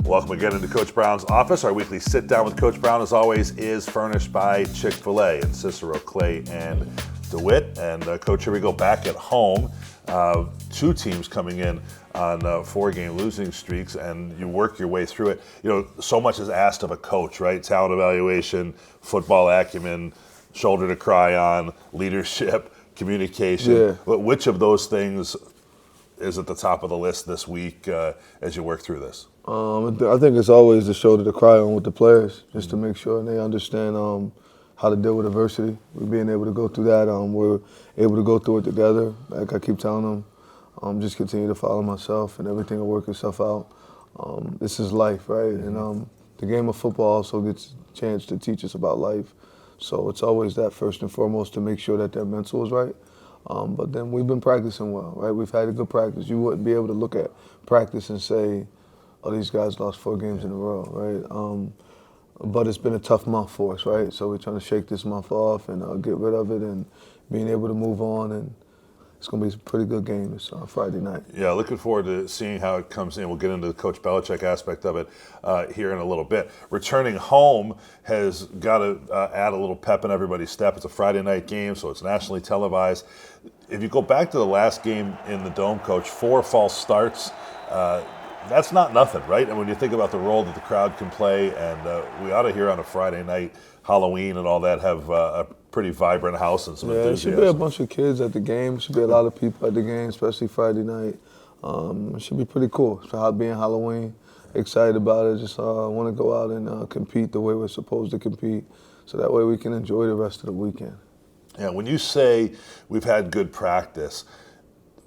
Welcome again into Coach Brown's office. Our weekly sit down with Coach Brown, as always, is furnished by Chick-fil-A in Cicero, Clay, and DeWitt. And Coach, here we go back at home. Two teams coming in on 4-game losing streaks, and you work your way through it. You know, so much is asked of a coach, right? Talent evaluation, football acumen, shoulder to cry on, leadership, communication. Yeah. But which of those things is at the top of the list this week as you work through this? I think it's always the shoulder to cry on with the players, just to make sure they understand how to deal with adversity. We're being able to go through that. We're able to go through it together. Like I keep telling them, just continue to follow myself and everything will work itself out. This is life, right? And the game of football also gets a chance to teach us about life. So it's always that first and foremost to make sure that their mental is right. But then we've been practicing well, right? We've had a good practice. You wouldn't be able to look at practice and say, oh, these guys lost 4 games in a row, right? But it's been a tough month for us, right? So we're trying to shake this month off and get rid of it and being able to move on. And it's going to be a pretty good game this Friday night. Yeah, looking forward to seeing how it comes in. We'll get into the Coach Belichick aspect of it here in a little bit. Returning home has got to add a little pep in everybody's step. It's a Friday night game, so it's nationally televised. If you go back to the last game in the Dome, Coach, 4 false starts, that's not nothing, right? And when you think about the role that the crowd can play, and we ought to hear on a Friday night, Halloween and all that, have a pretty vibrant house and some enthusiasm. There should be a bunch of kids at the game. There should be a lot of people at the game, especially Friday night. It should be pretty cool. For being Halloween, excited about it. Just want to go out and compete the way we're supposed to compete, so that way we can enjoy the rest of the weekend. Yeah, when you say we've had good practice,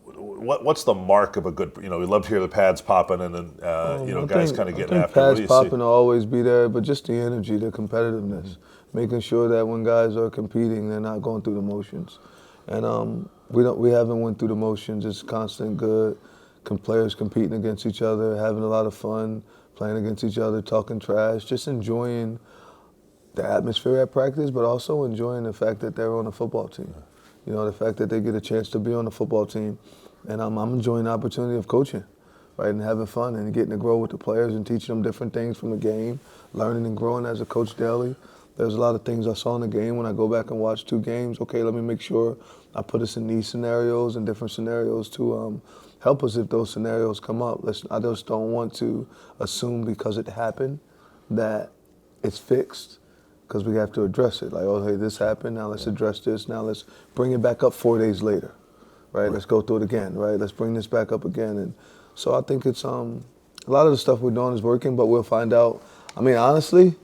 what's the mark of a good? You know, we love to hear the pads popping and then guys kind of getting after. Pads popping will always be there, but just the energy, the competitiveness, making sure that when guys are competing, they're not going through the motions. And we haven't went through the motions. It's constant good. Players competing against each other, having a lot of fun, playing against each other, talking trash, just enjoying the atmosphere at practice, but also enjoying the fact that they're on a football team. You know, the fact that they get a chance to be on the football team. And I'm enjoying the opportunity of coaching, right, and having fun and getting to grow with the players and teaching them different things from the game, learning and growing as a coach daily. There's a lot of things I saw in the game when I go back and watch 2 games. Okay, let me make sure I put us in these scenarios and different scenarios to help us if those scenarios come up. I just don't want to assume because it happened that it's fixed, because we have to address it. Like, oh, hey, this happened, now let's address this, now let's bring it back up 4 days later. Right, let's go through it again, right? Let's bring this back up again. And so I think it's, a lot of the stuff we're doing is working, but we'll find out. I mean, honestly,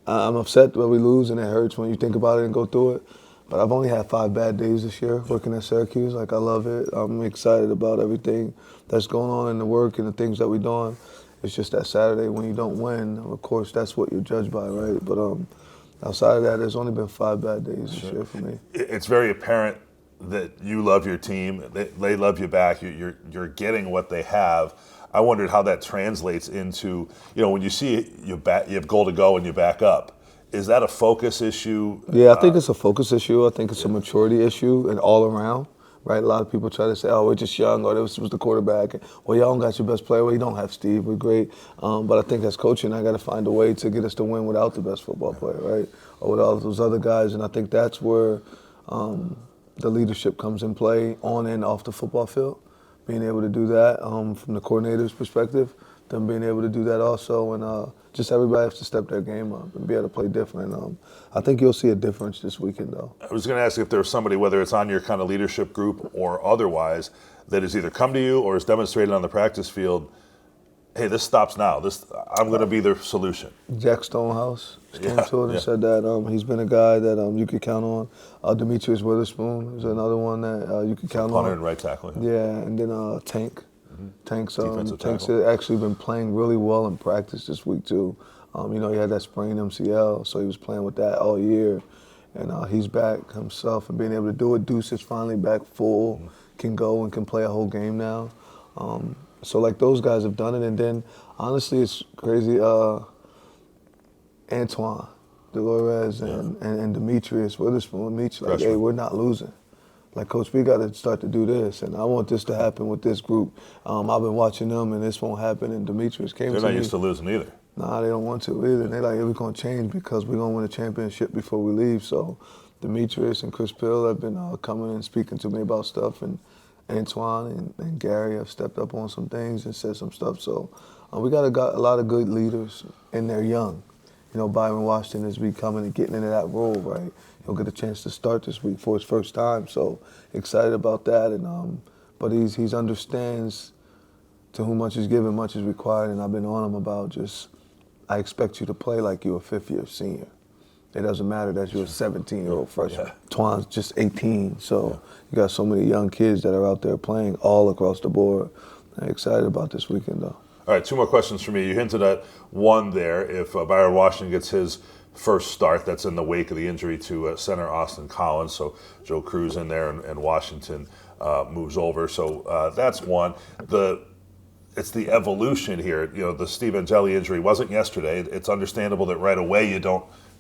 I'm upset when we lose and it hurts when you think about it and go through it. But I've only had 5 bad days this year working at Syracuse. Like, I love it. I'm excited about everything that's going on in the work and the things that we're doing. It's just that Saturday when you don't win, of course, that's what you're judged by, right? But outside of that, there's only been 5 bad days this year for me. It's very apparent that you love your team, they love you back, you're getting what they have. I wondered how that translates into, when you see you have goal to go and you back up. Is that a focus issue? Yeah, I think it's a focus issue. I think it's a maturity issue and all around, right? A lot of people try to say, oh, we're just young, or this was the quarterback. Well, y'all don't got your best player. Well, you don't have Steve. We're great. But I think as coaching, I got to find a way to get us to win without the best football player, right? Or without those other guys. And I think that's where the leadership comes in play on and off the football field, being able to do that from the coordinator's perspective, them being able to do that also, and just everybody has to step their game up and be able to play different. I think you'll see a difference this weekend, though. I was going to ask if there's somebody, whether it's on your kind of leadership group or otherwise, that has either come to you or has demonstrated on the practice field, hey, this stops now. I'm going to be the solution. Jack Stonehouse came to it and said that he's been a guy that you could count on. Demetrius Witherspoon is another one that you could count on. Punter and right tackle. Yeah, and then Tank. Tank's actually been playing really well in practice this week too. He had that sprained MCL, so he was playing with that all year. And he's back himself and being able to do it. Deuce is finally back full, can go and can play a whole game now. So, like, those guys have done it. And then, honestly, it's crazy. Antoine Delores and Demetrius Witherspoon, hey, we're not losing. Like, Coach, we got to start to do this, and I want this to happen with this group. I've been watching them, and this won't happen. And Demetrius came to me. They're not used to losing either. Nah, they don't want to either. They're like, we're going to change because we're going to win a championship before we leave. So Demetrius and Chris Pill have been coming and speaking to me about stuff, and Antoine and Gary have stepped up on some things and said some stuff. So we got a lot of good leaders, and they're young. You know, Byron Washington is becoming and getting into that role, right? He'll get a chance to start this week for his first time, so excited about that. And but he's understands to whom much is given, much is required, and I've been on him about just, I expect you to play like you're a fifth-year senior. It doesn't matter that you're a 17-year-old freshman. Yeah. Twan's just 18, so you got so many young kids that are out there playing all across the board. I'm excited about this weekend, though. All right, two more questions for me. You hinted at one there. If Byron Washington gets his first start, that's in the wake of the injury to center Austin Collins. So Joe Cruz in there, and Washington moves over. So that's one. It's the evolution here. You know, the Steve Angeli injury wasn't yesterday. It's understandable that right away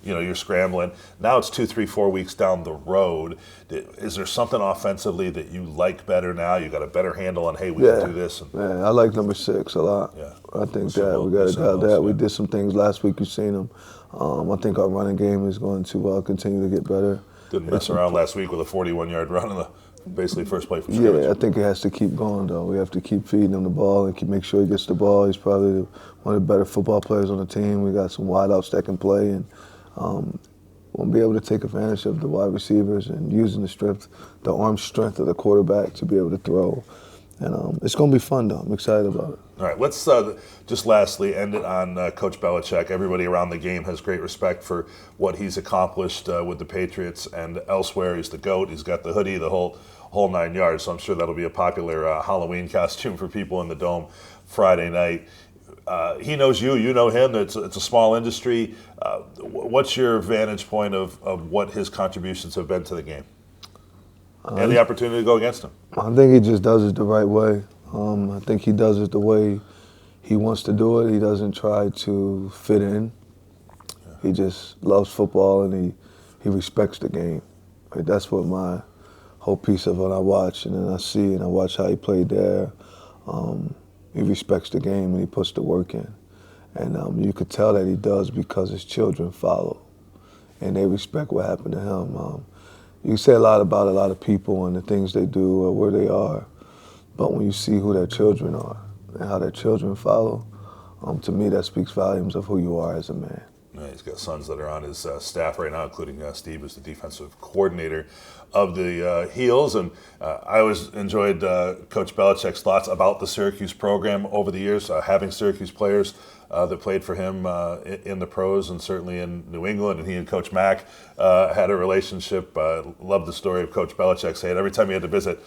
you're scrambling. Now it's 2, 3, 4 weeks down the road. Is there something offensively that you like better now? You got a better handle on, hey, we can do this. I like number 6 a lot. Yeah, I think that we got a guy that we did some things last week. You've seen him. I think our running game is going to continue to get better. Didn't mess around last week with a 41-yard run in the basically first play from scrimmage. Yeah, I think it has to keep going, though. We have to keep feeding him the ball and make sure he gets the ball. He's probably one of the better football players on the team. We got some wideouts that can play, and we'll be able to take advantage of the wide receivers and using the arm strength of the quarterback to be able to throw. And it's going to be fun, though. I'm excited about it. All right, let's just lastly end it on Coach Belichick. Everybody around the game has great respect for what he's accomplished with the Patriots and elsewhere. He's the GOAT. He's got the hoodie, the whole 9 yards. So I'm sure that'll be a popular Halloween costume for people in the Dome Friday night. He knows you. You know him. It's a small industry. What's your vantage point of what his contributions have been to the game and the opportunity to go against him? I think he just does it the right way. I think he does it the way he wants to do it. He doesn't try to fit in. Yeah. He just loves football, and he respects the game. Right? That's what my whole piece of it I watch, and then I see and I watch how he played there. He respects the game, and he puts the work in. And you could tell that he does because his children follow, and they respect what happened to him. You say a lot about a lot of people and the things they do or where they are, but when you see who their children are and how their children follow, to me that speaks volumes of who you are as a man. Yeah, he's got sons that are on his staff right now, including Steve, who's the defensive coordinator of the Heels. And I always enjoyed Coach Belichick's thoughts about the Syracuse program over the years, having Syracuse players that played for him in the pros and certainly in New England. And he and Coach Mack had a relationship. Loved the story of Coach Belichick saying every time he had to visit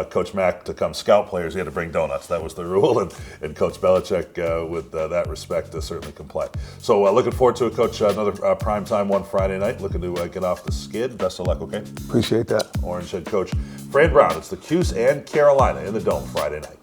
Coach Mack to come scout players, he had to bring donuts. That was the rule. And Coach Belichick, with that respect, certainly complied. So looking forward to it, Coach. Another primetime one Friday night. Looking to get off the skid. Best of luck, okay? Appreciate that. Orange head coach Fran Brown. It's the Cuse and Carolina in the Dome Friday night.